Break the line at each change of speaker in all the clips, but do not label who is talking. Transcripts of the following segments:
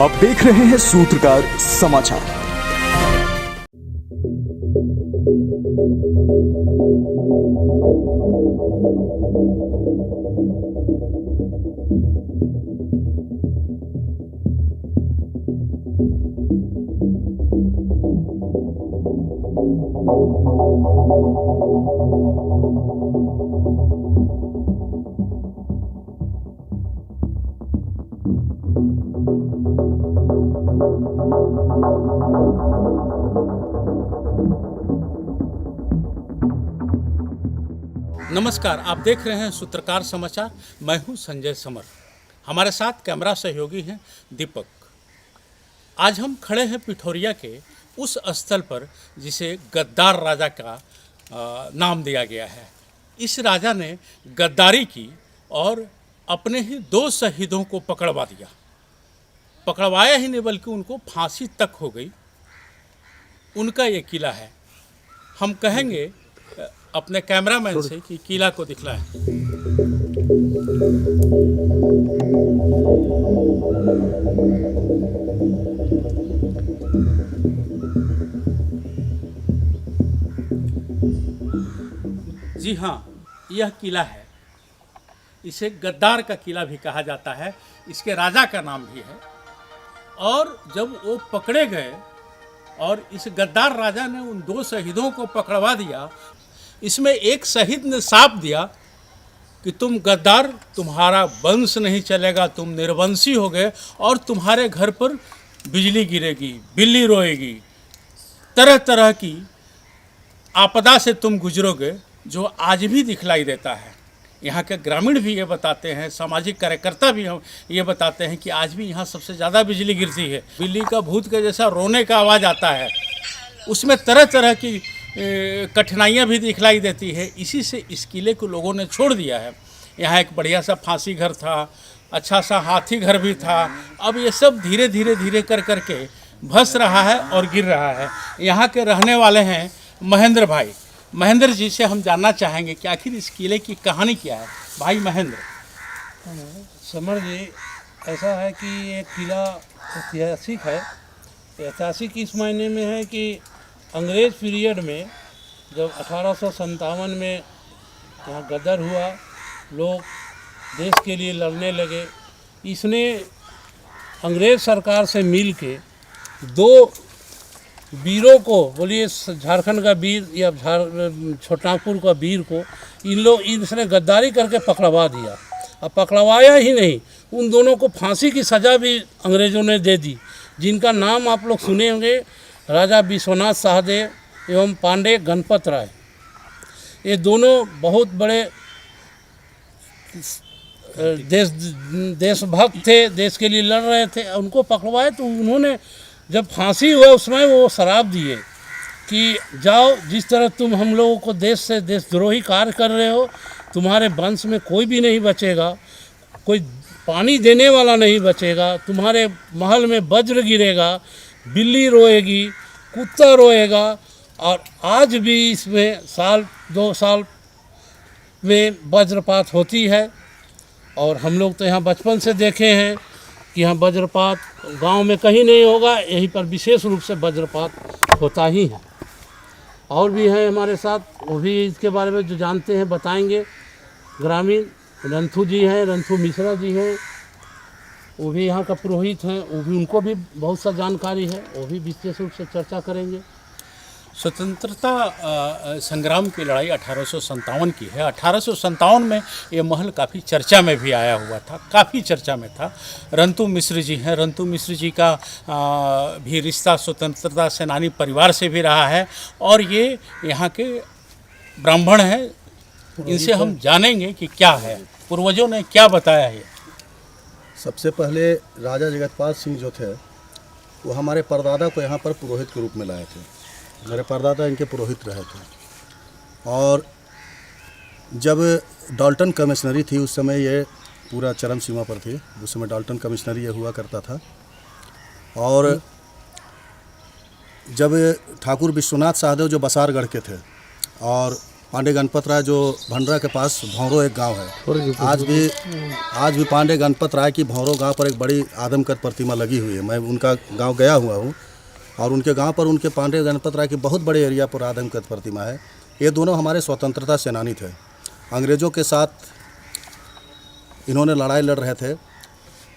आप देख रहे हैं सूत्रकार समाचार।
नमस्कार, आप देख रहे हैं सूत्रकार समाचार। मैं हूं संजय समर। हमारे साथ कैमरा सहयोगी हैं दीपक। आज हम खड़े हैं पिठोरिया के उस स्थल पर जिसे गद्दार राजा का नाम दिया गया है। इस राजा ने गद्दारी की और अपने ही 2 शहीदों को पकड़वा दिया। पकड़वाया ही नहीं बल्कि उनको फांसी तक हो गई। उनका ये किला है। हम कहेंगे अपने कैमरामैन से कि किला को दिखलाएं। जी हाँ, यह किला है। इसे गद्दार का किला भी कहा जाता है। इसके राजा का नाम भी है। और जब वो पकड़े गए और इस गद्दार राजा ने उन 2 शहीदों को पकड़वा दिया, इसमें एक शहीद ने साफ दिया कि तुम गद्दार, तुम्हारा वंश नहीं चलेगा, तुम निर्वंशी हो गए और तुम्हारे घर पर बिजली गिरेगी, बिल्ली रोएगी, तरह तरह की आपदा से तुम गुजरोगे, जो आज भी दिखलाई देता है। यहाँ के ग्रामीण भी ये बताते हैं, सामाजिक कार्यकर्ता भी हम ये बताते हैं कि आज भी यहाँ सबसे ज़्यादा बिजली गिरती है। बिल्ली का भूत के जैसा रोने का आवाज़ आता है। उसमें तरह तरह की कठिनाइयाँ भी दिखलाई देती है। इसी से इस किले को लोगों ने छोड़ दिया है। यहाँ एक बढ़िया सा फांसी घर था, अच्छा सा हाथी घर भी था। अब ये सब धीरे धीरे कर के भस रहा है और गिर रहा है। यहाँ के रहने वाले हैं महेंद्र भाई। महेंद्र जी से हम जानना चाहेंगे कि आखिर इस किले की कहानी क्या है। भाई महेंद्र।
समर जी, ऐसा है कि ये किला ऐतिहासिक है। ऐतिहासिक इस मायने में है कि अंग्रेज़ पीरियड में जब 1857 में यहाँ गदर हुआ, लोग देश के लिए लड़ने लगे। इसने अंग्रेज़ सरकार से मिल के 2 वीरों को, बोलिए झारखंड का वीर या छोटापुर का वीर को, इसने गद्दारी करके पकड़वा दिया। अब पकड़वाया ही नहीं, उन दोनों को फांसी की सज़ा भी अंग्रेज़ों ने दे दी, जिनका नाम आप लोग सुने होंगे, राजा विश्वनाथ सहदेव एवं पांडे गणपत राय। ये दोनों बहुत बड़े देशभक्त थे, देश के लिए लड़ रहे थे। उनको पकड़वाए तो उन्होंने जब फांसी हुआ उसमें वो शराब दिए कि जाओ, जिस तरह तुम हम लोगों को देश से देशद्रोही कार्य कर रहे हो, तुम्हारे वंश में कोई भी नहीं बचेगा, कोई पानी देने वाला नहीं बचेगा, तुम्हारे महल में वज्र गिरेगा, बिल्ली रोएगी, कुत्ता रोएगा। और आज भी इसमें 2 साल में वज्रपात होती है। और हम लोग तो यहाँ बचपन से देखे हैं कि यहाँ वज्रपात गांव में कहीं नहीं होगा, यहीं पर विशेष रूप से वज्रपात होता ही है। और भी हैं हमारे साथ, वो भी इसके बारे में जो जानते हैं बताएंगे। ग्रामीण रंथू जी हैं, रंथू मिश्रा जी हैं, वो भी यहाँ का पुरोहित हैं। वो भी, उनको भी बहुत सा जानकारी है, वो भी विशेष रूप से चर्चा करेंगे।
स्वतंत्रता संग्राम की लड़ाई 1857 की है। 1857 में ये महल काफ़ी चर्चा में भी आया हुआ था, काफ़ी चर्चा में था। रंतु मिश्र जी हैं। रंतु मिश्र जी का भी रिश्ता स्वतंत्रता सेनानी परिवार से भी रहा है और ये यहाँ के ब्राह्मण हैं। इनसे हम जानेंगे कि क्या है, पूर्वजों ने क्या बताया है।
सबसे पहले राजा जगतपाल सिंह जो थे, वो हमारे परदादा को यहाँ पर पुरोहित के रूप में लाए थे। मेरे परदादा इनके पुरोहित रहे थे। और जब डाल्टन कमिश्नरी थी, उस समय ये पूरा चरम सीमा पर थी। उस समय डाल्टन कमिश्नरी ये हुआ करता था। और जब ठाकुर विश्वनाथ सहदेव जो बसारगढ़ के थे और पांडे गणपत राय जो भंडरा के पास भौरों एक गांव है, आज भी पांडे गणपत राय की भौरों गांव पर एक बड़ी आदमकद प्रतिमा लगी हुई है। मैं उनका गांव गया हुआ हूं और उनके गांव पर उनके पांडे गणपत राय की बहुत बड़े एरिया पर आदमकद प्रतिमा है। ये दोनों हमारे स्वतंत्रता सेनानी थे, अंग्रेज़ों के साथ इन्होंने लड़ाई लड़ रहे थे।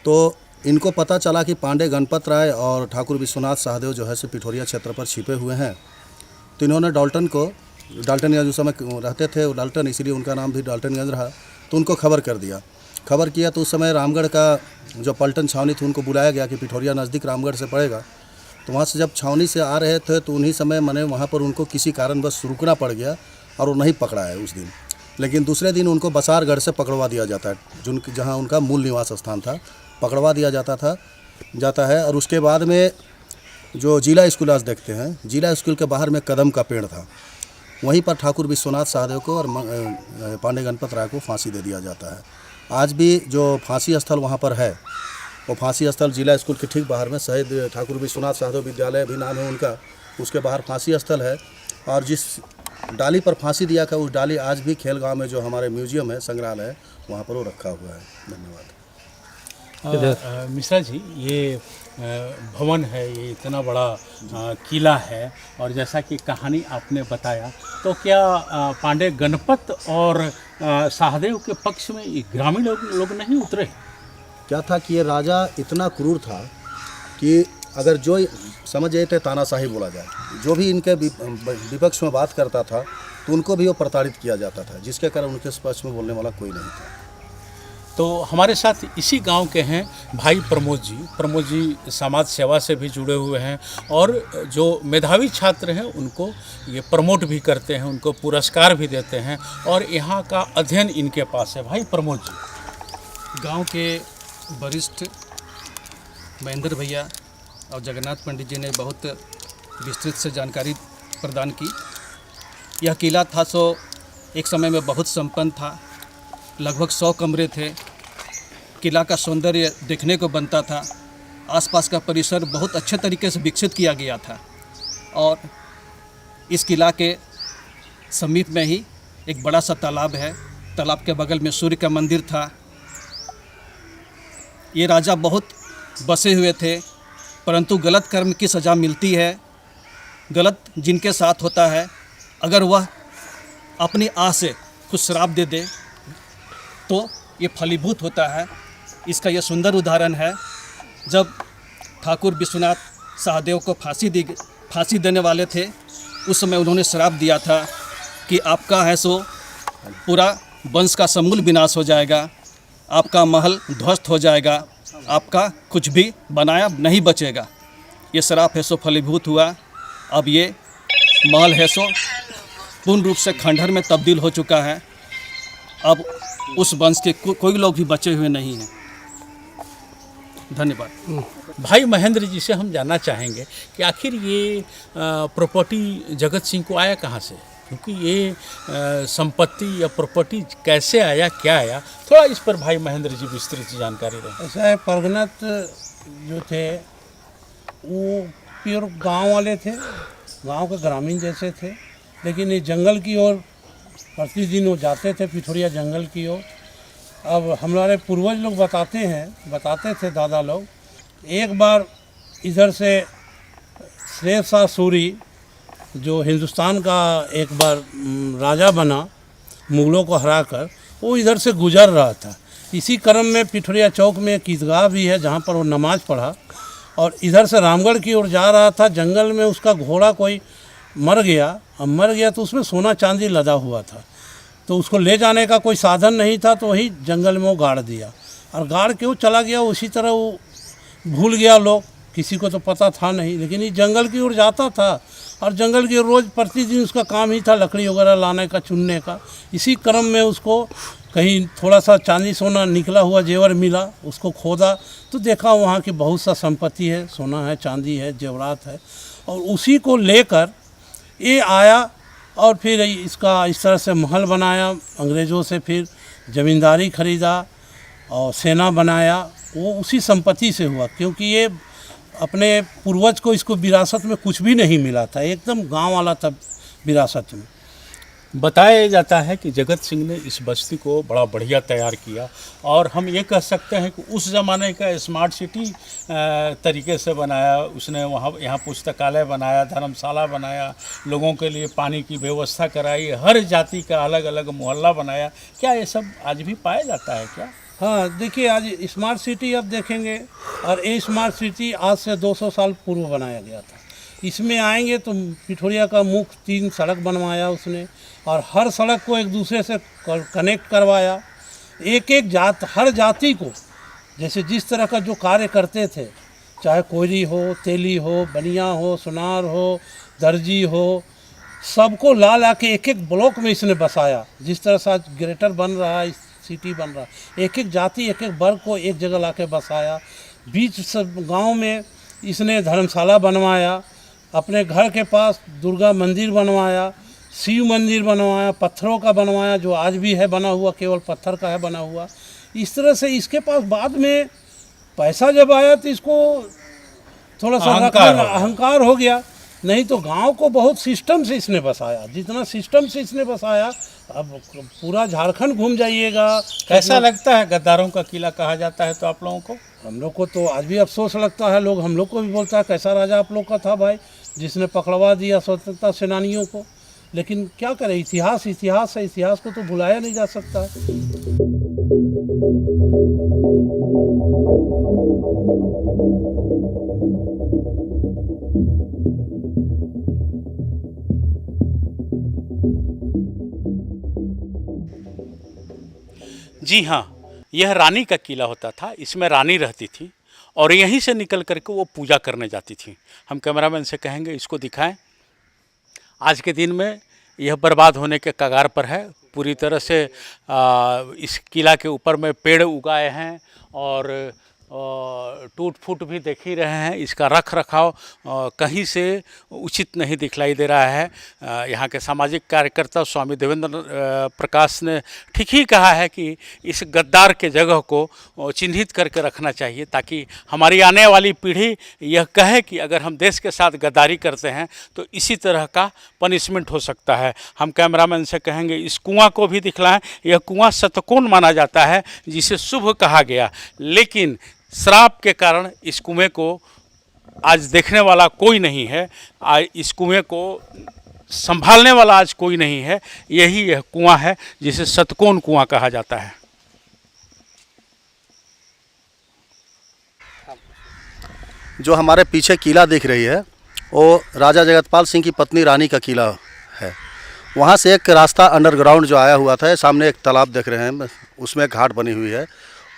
तो इनको पता चला कि पांडे गणपत राय और ठाकुर विश्वनाथ सहदेव जो है सो पिठोरिया क्षेत्र पर छिपे हुए हैं। तो इन्होंने डाल्टनगंज उस समय रहते थे, डाल्टन इसलिए उनका नाम भी डाल्टनगंज रहा। तो उनको खबर किया तो उस समय रामगढ़ का जो पलटन छावनी थी उनको बुलाया गया कि पिठोरिया नज़दीक रामगढ़ से पड़ेगा। तो वहाँ से जब छावनी से आ रहे थे तो उन्हीं समय मैंने वहाँ पर उनको किसी कारणवश रुकना पड़ गया और वो नहीं पकड़ा है उस दिन। लेकिन दूसरे दिन उनको बसारगढ़ से पकड़वा दिया जाता है, जहाँ उनका मूल निवास स्थान था, पकड़वा दिया जाता है। और उसके बाद में जो जिला स्कूल आज देखते हैं, जिला स्कूल के बाहर में कदम का पेड़ था, वहीं पर ठाकुर विश्वनाथ सहदेव को और पांडे गणपत राय को फांसी दे दिया जाता है। आज भी जो फांसी स्थल वहाँ पर है, वो फांसी स्थल जिला स्कूल के ठीक बाहर में शहीद ठाकुर विश्वनाथ सहदेव विद्यालय भी नाम है उनका, उसके बाहर फांसी स्थल है। और जिस डाली पर फांसी दिया था उस डाली आज भी खेलगांव में जो हमारे म्यूजियम है, संग्रहालय है, वहाँ पर वो रखा हुआ है। धन्यवाद।
मिश्रा जी, ये भवन है, ये इतना बड़ा किला है और जैसा कि कहानी आपने बताया, तो क्या पांडे गणपत और सहदेव के पक्ष में ग्रामीण लोग नहीं उतरे?
क्या था कि ये राजा इतना क्रूर था कि अगर जो समझ थे तानाशाही बोला जाए, जो भी इनके विपक्ष में बात करता था तो उनको भी वो प्रताड़ित किया जाता था, जिसके कारण उनके पक्ष में बोलने वाला कोई नहीं था।
तो हमारे साथ इसी गांव के हैं भाई प्रमोद जी समाज सेवा से भी जुड़े हुए हैं और जो मेधावी छात्र हैं उनको ये प्रमोट भी करते हैं, उनको पुरस्कार भी देते हैं और यहाँ का अध्ययन इनके पास है। भाई प्रमोद जी,
गांव के वरिष्ठ महेंद्र भैया और जगन्नाथ पंडित जी ने बहुत विस्तृत से जानकारी प्रदान की। यह किला था सो एक समय में बहुत संपन्न था, लगभग 100 कमरे थे। किला का सौंदर्य देखने को बनता था, आसपास का परिसर बहुत अच्छे तरीके से विकसित किया गया था और इस किला के समीप में ही एक बड़ा सा तालाब है, तालाब के बगल में सूर्य का मंदिर था। ये राजा बहुत बसे हुए थे, परंतु गलत कर्म की सज़ा मिलती है। गलत जिनके साथ होता है, अगर वह अपनी आह से कुछ श्राप दे दे तो ये फलीभूत होता है। इसका यह सुंदर उदाहरण है, जब ठाकुर विश्वनाथ सहदेव को फांसी देने वाले थे, उस समय उन्होंने श्राप दिया था कि आपका है सो पूरा वंश का समूल विनाश हो जाएगा, आपका महल ध्वस्त हो जाएगा, आपका कुछ भी बनाया नहीं बचेगा। ये श्राप है सो फलीभूत हुआ। अब ये महल है सो पूर्ण रूप से खंडहर में तब्दील हो चुका है। अब उस वंश के कोई लोग भी बचे हुए नहीं हैं। धन्यवाद।
भाई महेंद्र जी से हम जानना चाहेंगे कि आखिर ये प्रॉपर्टी जगत सिंह को आया कहाँ से, क्योंकि ये संपत्ति या प्रॉपर्टी कैसे आया, क्या आया, थोड़ा इस पर भाई महेंद्र जी विस्तृत जानकारी दें।
ऐसा है, परगनत जो थे वो प्योर गांव वाले थे, गांव के ग्रामीण जैसे थे, लेकिन ये जंगल की ओर प्रतिदिन वो जाते थे, पिठोरिया जंगल की ओर। अब हमारे पूर्वज लोग बताते थे दादा लोग, एक बार इधर से शेर शाह सूरी जो हिंदुस्तान का एक बार राजा बना मुग़लों को हराकर, वो इधर से गुजर रहा था। इसी क्रम में पिठोरिया चौक में एक ईदगाह भी है जहाँ पर वो नमाज़ पढ़ा और इधर से रामगढ़ की ओर जा रहा था। जंगल में उसका घोड़ा कोई मर गया तो उसमें सोना चांदी लदा हुआ था, तो उसको ले जाने का कोई साधन नहीं था, तो वही जंगल में वो गाड़ दिया और गाड़ के वो चला गया। उसी तरह वो भूल गया, लोग किसी को तो पता था नहीं, लेकिन ये जंगल की ओर जाता था और जंगल की रोज़ प्रतिदिन उसका काम ही था लकड़ी वगैरह लाने का, चुनने का। इसी क्रम में उसको कहीं थोड़ा सा चांदी सोना निकला हुआ जेवर मिला, उसको खोदा तो देखा वहाँ की बहुत सा संपत्ति है, सोना है, चांदी है, जेवरात है, और उसी को लेकर ये आया और फिर इसका इस तरह से महल बनाया। अंग्रेज़ों से फिर ज़मींदारी ख़रीदा और सेना बनाया, वो उसी संपत्ति से हुआ, क्योंकि ये अपने पूर्वज को इसको विरासत में कुछ भी नहीं मिला था, एकदम गांव वाला था विरासत में।
बताया जाता है कि जगत सिंह ने इस बस्ती को बड़ा बढ़िया तैयार किया और हम ये कह सकते हैं कि उस ज़माने का स्मार्ट सिटी तरीके से बनाया उसने। वहाँ यहाँ पुस्तकालय बनाया, धर्मशाला बनाया, लोगों के लिए पानी की व्यवस्था कराई, हर जाति का अलग अलग मोहल्ला बनाया। क्या ये सब आज भी पाया जाता है क्या?
हाँ, देखिए आज स्मार्ट सिटी आप देखेंगे, और ये स्मार्ट सिटी आज से 200 साल पूर्व बनाया गया था। इसमें आएंगे तो पिठोरिया का मुख्य 3 सड़क बनवाया उसने, और हर सड़क को एक दूसरे से कनेक्ट करवाया। एक एक जात, हर जाति को जैसे जिस तरह का जो कार्य करते थे, चाहे कोयरी हो, तेली हो, बनिया हो, सुनार हो, दर्जी हो, सबको ला के एक एक ब्लॉक में इसने बसाया। जिस तरह से आज ग्रेटर बन रहा है, सिटी बन रहा है, एक एक जाति, एक एक वर्ग को एक जगह ला के बसाया। बीच सब गाँव में इसने धर्मशाला बनवाया, अपने घर के पास दुर्गा मंदिर बनवाया, शिव मंदिर बनवाया, पत्थरों का बनवाया, जो आज भी है बना हुआ, केवल पत्थर का है बना हुआ। इस तरह से इसके पास बाद में पैसा जब आया तो इसको थोड़ा सा अहंकार हो गया। नहीं तो गांव को बहुत सिस्टम से इसने बसाया, जितना सिस्टम से इसने बसाया। अब पूरा झारखंड घूम जाइएगा।
कैसा लगता है गद्दारों का किला कहा जाता है तो आप लोगों को?
हम लोग को तो आज भी अफसोस लगता है। लोग हम लोग को भी बोलता है कैसा राजा आप लोग का था भाई, जिसने पकड़वा दिया स्वतंत्रता सेनानियों को। लेकिन क्या करें, इतिहास इतिहास है, इतिहास को तो भुलाया नहीं जा सकता है।
जी हाँ, यह रानी का किला होता था। इसमें रानी रहती थी और यहीं से निकल करके वो पूजा करने जाती थी। हम कैमरामैन से कहेंगे इसको दिखाएं। आज के दिन में यह बर्बाद होने के कगार पर है पूरी तरह से। इस किला के ऊपर में पेड़ उगाए हैं और टूट फूट भी देख ही रहे हैं। इसका रख रखाव कहीं से उचित नहीं दिखलाई दे रहा है। यहाँ के सामाजिक कार्यकर्ता स्वामी देवेंद्र प्रकाश ने ठीक ही कहा है कि इस गद्दार के जगह को चिन्हित करके रखना चाहिए, ताकि हमारी आने वाली पीढ़ी यह कहे कि अगर हम देश के साथ गद्दारी करते हैं तो इसी तरह का पनिशमेंट हो सकता है। हम कैमरामैन से कहेंगे इस कुआं को भी दिखलाएं। यह कुआं शतकोण माना जाता है, जिसे शुभ कहा गया, लेकिन श्राप के कारण इस कुएं को आज देखने वाला कोई नहीं है। आज इस कुएं को संभालने वाला आज कोई नहीं है। यही यह कुआं है जिसे शतकोण कुआं कहा जाता है।
जो हमारे पीछे किला दिख रही है वो राजा जगतपाल सिंह की पत्नी रानी का किला है। वहाँ से एक रास्ता अंडरग्राउंड जो आया हुआ था, सामने एक तालाब देख रहे हैं, उसमें एक घाट बनी हुई है,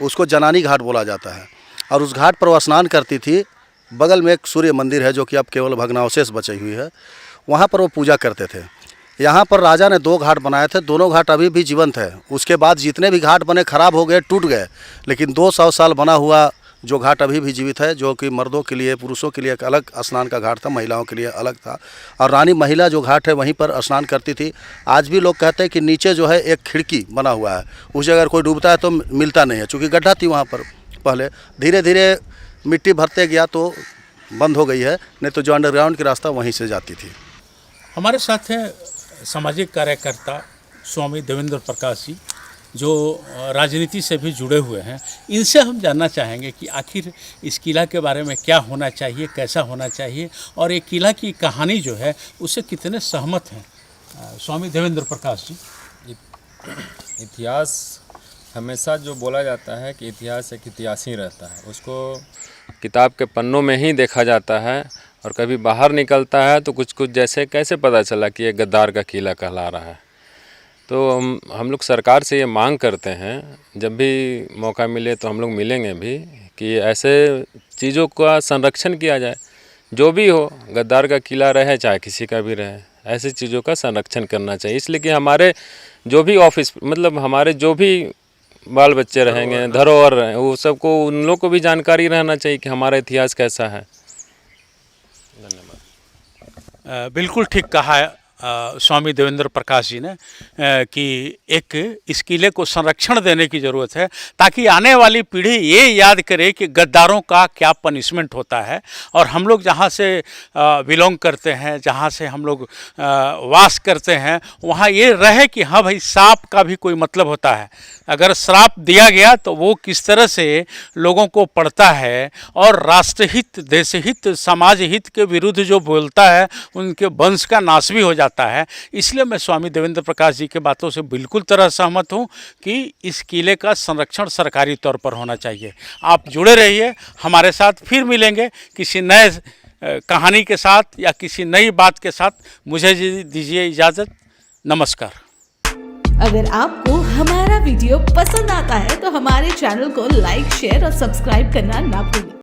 उसको जनानी घाट बोला जाता है। और उस घाट पर वो स्नान करती थी। बगल में एक सूर्य मंदिर है जो कि अब केवल भग्नावशेष बची हुई है, वहाँ पर वो पूजा करते थे। यहाँ पर राजा ने 2 घाट बनाए थे, दोनों घाट अभी भी जीवंत है। उसके बाद जितने भी घाट बने खराब हो गए, टूट गए, लेकिन 200 साल बना हुआ जो घाट अभी भी जीवित है, जो कि मर्दों के लिए, पुरुषों के लिए एक अलग स्नान का घाट था, महिलाओं के लिए अलग था। और रानी महिला जो घाट है वहीं पर स्नान करती थी। आज भी लोग कहते हैं कि नीचे जो है एक खिड़की बना हुआ है, उसे अगर कोई डूबता है तो मिलता नहीं है, चूँकि गड्ढा थी वहाँ पर पहले। धीरे धीरे मिट्टी भरते गया तो बंद हो गई है, नहीं तो जो अंडरग्राउंड की रास्ता वहीं से जाती थी।
हमारे साथ हैं सामाजिक कार्यकर्ता स्वामी देवेंद्र प्रकाश जी, जो राजनीति से भी जुड़े हुए हैं। इनसे हम जानना चाहेंगे कि आखिर इस किला के बारे में क्या होना चाहिए, कैसा होना चाहिए, और ये किला की कहानी जो है उससे कितने सहमत हैं। स्वामी देवेंद्र प्रकाश जी।
इतिहास हमेशा जो बोला जाता है कि इतिहास एक इतिहास ही रहता है, उसको किताब के पन्नों में ही देखा जाता है, और कभी बाहर निकलता है तो कुछ कुछ जैसे कैसे पता चला कि ये गद्दार का किला कहला रहा है। तो हम लोग सरकार से ये मांग करते हैं, जब भी मौका मिले तो हम लोग मिलेंगे भी, कि ऐसे चीज़ों का संरक्षण किया जाए। जो भी हो, गद्दार का किला रहे चाहे किसी का भी रहे, ऐसी चीज़ों का संरक्षण करना चाहिए। इसलिए कि हमारे जो भी ऑफिस, मतलब हमारे जो भी बाल बच्चे रहेंगे, धरोहर रहे, वो सबको, उन लोग को भी जानकारी रहना चाहिए कि हमारा इतिहास कैसा है।
बिल्कुल ठीक कहा है स्वामी देवेंद्र प्रकाश जी ने कि एक इस किले को संरक्षण देने की ज़रूरत है, ताकि आने वाली पीढ़ी ये याद करे कि गद्दारों का क्या पनिशमेंट होता है। और हम लोग जहाँ से बिलोंग करते हैं, जहाँ से हम लोग वास करते हैं, वहाँ ये रहे कि हाँ भाई, सांप का भी कोई मतलब होता है। अगर श्राप दिया गया तो वो किस तरह से लोगों को पड़ता है, और राष्ट्रहित, देशहित, समाज हित के विरुद्ध जो बोलता है उनके वंश का नाश भी हो जाता है। इसलिए मैं स्वामी देवेंद्र प्रकाश जी के बातों से बिल्कुल तरह सहमत हूँ कि इस किले का संरक्षण सरकारी तौर पर होना चाहिए। आप जुड़े रहिए हमारे साथ, फिर मिलेंगे किसी नए कहानी के साथ या किसी नई बात के साथ। मुझे दीजिए इजाज़त, नमस्कार।
अगर आपको हमारा वीडियो पसंद आता है तो हमारे चैनल को लाइक, शेयर और सब्सक्राइब करना ना भूलें।